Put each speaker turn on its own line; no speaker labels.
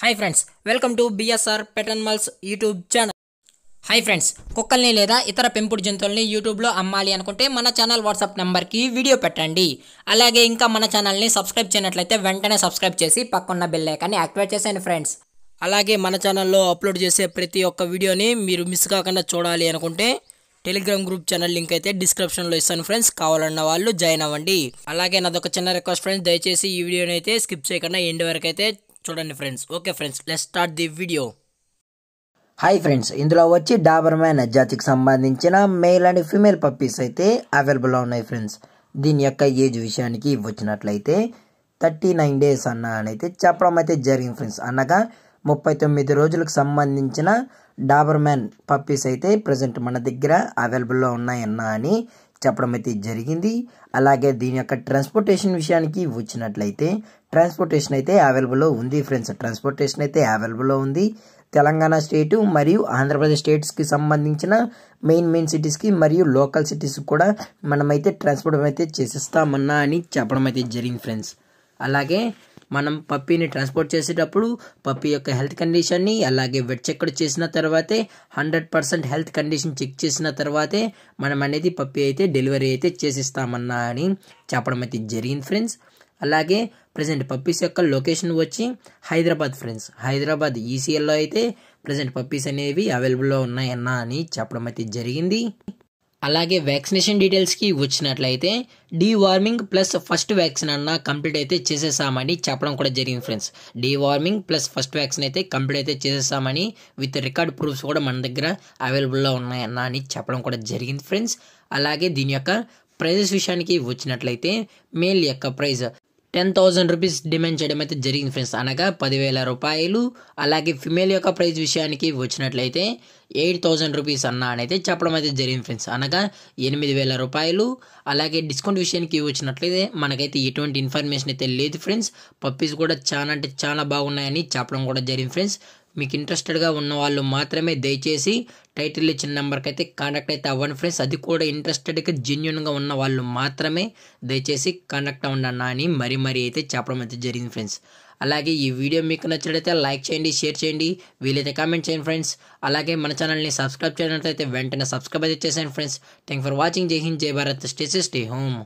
Hi friends, welcome to BSR pet animals YouTube channel. Hi friends, కుక్కల్ని లేదా ఇతర పెంపుడు జంతువుల్ని యూట్యూబ్లో అమ్మాలి అనుకుంటే మన ఛానల్ వాట్సాప్ నెంబర్కి వీడియో పెట్టండి. అలాగే ఇంకా మన ఛానల్ని సబ్స్క్రైబ్ చేయనట్లయితే వెంటనే సబ్స్క్రైబ్ చేసి పక్కన్న బెల్ ఐకాన్ని యాక్టివేట్ చేసేయండి ఫ్రెండ్స్. అలాగే మన ఛానల్లో అప్లోడ్ చేసే ప్రతి ఒక్క వీడియోని మీరు మిస్ కాకుండా చూడాలి అనుకుంటే టెలిగ్రామ్ గ్రూప్ ఛానల్ లింక్ అయితే డిస్క్రిప్షన్లో ఇస్తాను ఫ్రెండ్స్, కావాలన్న వాళ్ళు జాయిన్ అవ్వండి. అలాగే నాదొక చిన్న రిక్వెస్ట్ ఫ్రెండ్స్, దయచేసి ఈ వీడియోని అయితే స్కిప్ చేయకుండా ఎండ్ వరకు అయితే చూడండి friends. Okay friends, let's start the video.
Hi friends, ఇందులో వచ్చి డాబర్మ్యాన్ జాతికి సంబంధించిన మేల్ అండ్ ఫీమేల్ పప్పీస్ అయితే అవైలబుల్లో ఉన్నాయి ఫ్రెండ్స్. దీని యొక్క ఏజ్ విషయానికి వచ్చినట్లయితే 39 days అయితే చెప్పడం అయితే జరిగింది ఫ్రెండ్స్. అనగా 39 రోజులకు సంబంధించిన డాబర్మ్యాన్ పప్పీస్ అయితే ప్రజెంట్ మన దగ్గర అవైలబుల్లో ఉన్నాయన్నా అని చెప్పడం అయితే జరిగింది. అలాగే దీని యొక్క ట్రాన్స్పోర్టేషన్ విషయానికి వచ్చినట్లయితే ట్రాన్స్పోర్టేషన్ అయితే అవైలబుల్లో ఉంది ఫ్రెండ్స్. ట్రాన్స్పోర్టేషన్ అయితే అవైలబుల్లో ఉంది. తెలంగాణ స్టేటు మరియు ఆంధ్రప్రదేశ్ స్టేట్స్కి సంబంధించిన మెయిన్ సిటీస్కి మరియు లోకల్ సిటీస్కి కూడా మనమైతే ట్రాన్స్పోర్ట్ అయితే చేసిస్తామన్నా అని చెప్పడం అయితే జరిగింది ఫ్రెండ్స్. అలాగే మనం పప్పీని ట్రాన్స్పోర్ట్ చేసేటప్పుడు పప్పీ యొక్క హెల్త్ కండిషన్ని అలాగే వెట్ చెక్ చేసిన తర్వాతే 100% హెల్త్ కండిషన్ చెక్ చేసిన తర్వాతే మనం అనేది పప్పీ అయితే డెలివరీ అయితే చేసిస్తామన్నా అని చెప్పడం అయితే జరిగింది ఫ్రెండ్స్. అలాగే ప్రజెంట్ పప్పీస్ యొక్క లొకేషన్ వచ్చి హైదరాబాద్ ఫ్రెండ్స్. హైదరాబాద్ ఈసీఎల్లో అయితే ప్రజెంట్ పప్పీస్ అనేవి అవైలబుల్లో ఉన్నాయన్నా అని చెప్పడం అయితే జరిగింది. అలాగే వ్యాక్సినేషన్ డీటెయిల్స్కి వచ్చినట్లయితే డీవార్మింగ్ ప్లస్ ఫస్ట్ వ్యాక్సిన్ అన్న కంప్లీట్ అయితే చేసేసామని చెప్పడం కూడా జరిగింది friends. Deworming plus first vaccine అయితే కంప్లీట్ అయితే చేసేసామని విత్ రికార్డ్ ప్రూఫ్స్ కూడా మన దగ్గర అవైలబుల్లో ఉన్నాయన్న అని చెప్పడం కూడా జరిగింది ఫ్రెండ్స్. అలాగే దీని యొక్క ప్రైజెస్ విషయానికి వచ్చినట్లయితే మేల్ యొక్క ప్రైజ్ 10,000 రూపీస్ డిమాండ్ చేయడం అయితే జరిగింది ఫ్రెండ్స్, అనగా 10,000 రూపాయలు. అలాగే ఫిమేల్ యొక్క ప్రైజ్ విషయానికి వచ్చినట్లయితే 8,000 రూపీస్ అయితే చెప్పడం అయితే జరిగింది ఫ్రెండ్స్, అనగా 8,000 రూపాయలు. అలాగే డిస్కౌంట్ విషయానికి వచ్చినట్లయితే మనకైతే ఎటువంటి ఇన్ఫర్మేషన్ అయితే లేదు ఫ్రెండ్స్. పప్పీస్ కూడా చాలా అంటే చాలా బాగున్నాయని చెప్పడం కూడా జరిగింది ఫ్రెండ్స్. మీకు ఇంట్రెస్టెడ్గా ఉన్న వాళ్ళు మాత్రమే దయచేసి టైటిల్ ఇచ్చిన నెంబర్కి అయితే కాంటాక్ట్ అయితే అవ్వండి ఫ్రెండ్స్. అది కూడా ఇంట్రెస్టెడ్గా జెన్యున్గా ఉన్న వాళ్ళు మాత్రమే దయచేసి కాంటాక్ట్ అవ్వండి అన్న అని మరీ అయితే చెప్పడం అయితే జరిగింది ఫ్రెండ్స్. అలాగే ఈ వీడియో మీకు నచ్చినట్లయితే లైక్ చేయండి, షేర్ చేయండి, వీలైతే కామెంట్ చేయండి ఫ్రెండ్స్. అలాగే మన ఛానల్ని సబ్స్క్రైబ్ చేయనట్లయితే వెంటనే సబ్స్క్రైబ్ అయితే చేసేయండి ఫ్రెండ్స్. Thank for watching. జై హింద్, జై భారత్, స్టే హోమ్.